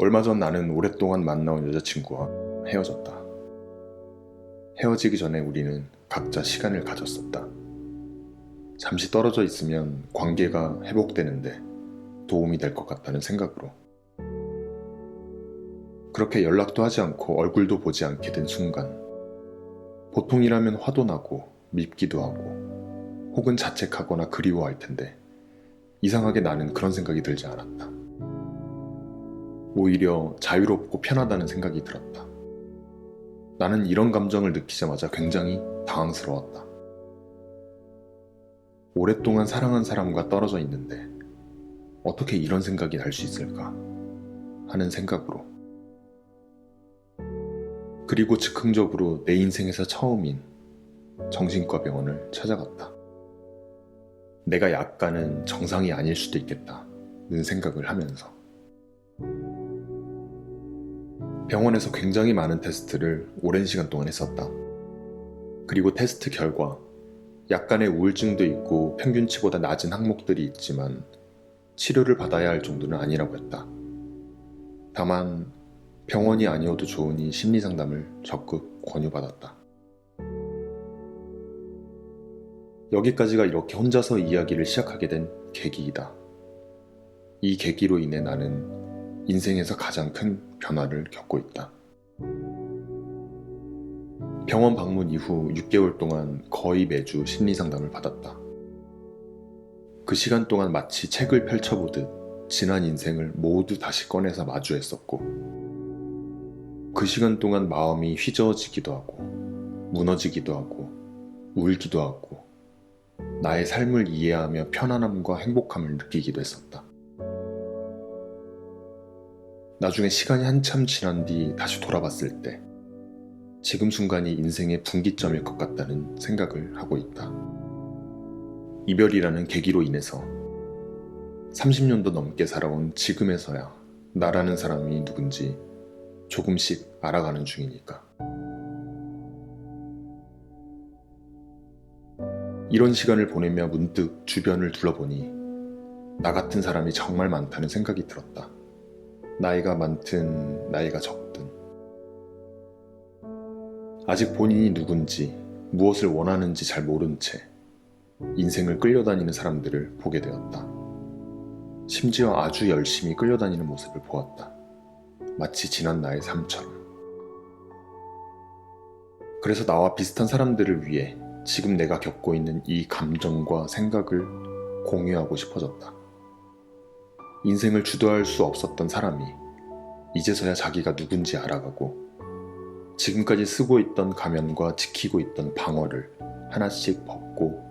얼마 전 나는 오랫동안 만나온 여자친구와 헤어졌다. 헤어지기 전에 우리는 각자 시간을 가졌었다. 잠시 떨어져 있으면 관계가 회복되는데 도움이 될 것 같다는 생각으로. 그렇게 연락도 하지 않고 얼굴도 보지 않게 된 순간, 보통이라면 화도 나고 밉기도 하고 혹은 자책하거나 그리워할 텐데 이상하게 나는 그런 생각이 들지 않았다. 오히려 자유롭고 편하다는 생각이 들었다. 나는 이런 감정을 느끼자마자 굉장히 당황스러웠다. 오랫동안 사랑한 사람과 떨어져 있는데 어떻게 이런 생각이 날 수 있을까 하는 생각으로. 그리고 즉흥적으로 내 인생에서 처음인 정신과 병원을 찾아갔다. 내가 약간은 정상이 아닐 수도 있겠다는 생각을 하면서. 병원에서 굉장히 많은 테스트를 오랜 시간 동안 했었다. 그리고 테스트 결과 약간의 우울증도 있고 평균치보다 낮은 항목들이 있지만 치료를 받아야 할 정도는 아니라고 했다. 다만 병원이 아니어도 좋으니 심리상담을 적극 권유받았다. 여기까지가 이렇게 혼자서 이야기를 시작하게 된 계기이다. 이 계기로 인해 나는 인생에서 가장 큰 변화를 겪고 있다. 병원 방문 이후 6개월 동안 거의 매주 심리상담을 받았다. 그 시간 동안 마치 책을 펼쳐보듯 지난 인생을 모두 다시 꺼내서 마주했었고, 그 시간 동안 마음이 휘저어지기도 하고 무너지기도 하고 울기도 하고 나의 삶을 이해하며 편안함과 행복함을 느끼기도 했었다. 나중에 시간이 한참 지난 뒤 다시 돌아봤을 때 지금 순간이 인생의 분기점일 것 같다는 생각을 하고 있다. 이별이라는 계기로 인해서 30년도 넘게 살아온 지금에서야 나라는 사람이 누군지 조금씩 알아가는 중이니까. 이런 시간을 보내며 문득 주변을 둘러보니 나 같은 사람이 정말 많다는 생각이 들었다. 나이가 많든 나이가 적든 아직 본인이 누군지 무엇을 원하는지 잘 모른 채 인생을 끌려다니는 사람들을 보게 되었다. 심지어 아주 열심히 끌려다니는 모습을 보았다. 마치 지난 나의 삶처럼. 그래서 나와 비슷한 사람들을 위해 지금 내가 겪고 있는 이 감정과 생각을 공유하고 싶어졌다. 인생을 주도할 수 없었던 사람이 이제서야 자기가 누군지 알아가고 지금까지 쓰고 있던 가면과 지키고 있던 방어를 하나씩 벗고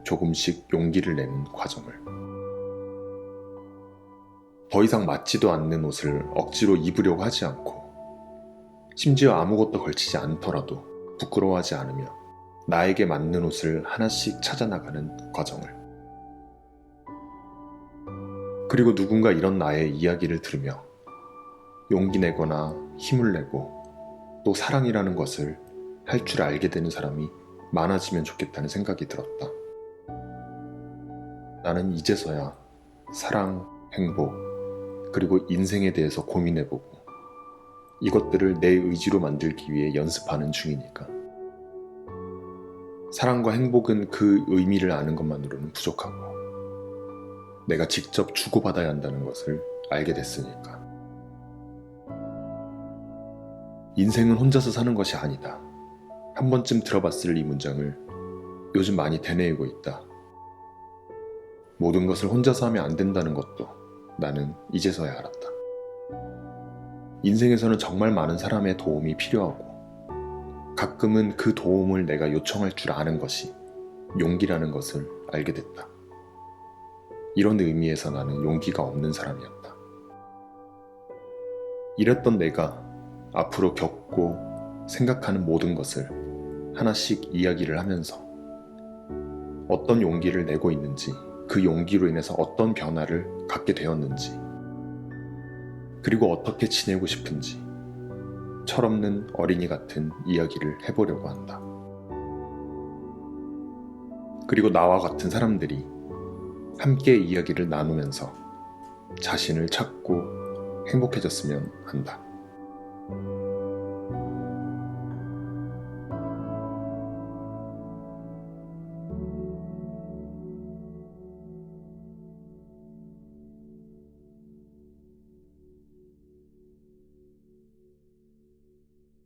조금씩 용기를 내는 과정을. 더 이상 맞지도 않는 옷을 억지로 입으려고 하지 않고 심지어 아무것도 걸치지 않더라도 부끄러워하지 않으며 나에게 맞는 옷을 하나씩 찾아나가는 과정을. 그리고 누군가 이런 나의 이야기를 들으며 용기 내거나 힘을 내고 또 사랑이라는 것을 할 줄 알게 되는 사람이 많아지면 좋겠다는 생각이 들었다. 나는 이제서야 사랑, 행복, 그리고 인생에 대해서 고민해보고 이것들을 내 의지로 만들기 위해 연습하는 중이니까. 사랑과 행복은 그 의미를 아는 것만으로는 부족하고 내가 직접 주고받아야 한다는 것을 알게 됐으니까. 인생은 혼자서 사는 것이 아니다. 한 번쯤 들어봤을 이 문장을 요즘 많이 되뇌이고 있다. 모든 것을 혼자서 하면 안 된다는 것도 나는 이제서야 알았다. 인생에서는 정말 많은 사람의 도움이 필요하고 가끔은 그 도움을 내가 요청할 줄 아는 것이 용기라는 것을 알게 됐다. 이런 의미에서 나는 용기가 없는 사람이었다. 이랬던 내가 앞으로 겪고 생각하는 모든 것을 하나씩 이야기를 하면서 어떤 용기를 내고 있는지, 그 용기로 인해서 어떤 변화를 갖게 되었는지, 그리고 어떻게 지내고 싶은지 철없는 어린이 같은 이야기를 해보려고 한다. 그리고 나와 같은 사람들이 함께 이야기를 나누면서 자신을 찾고 행복해졌으면 한다.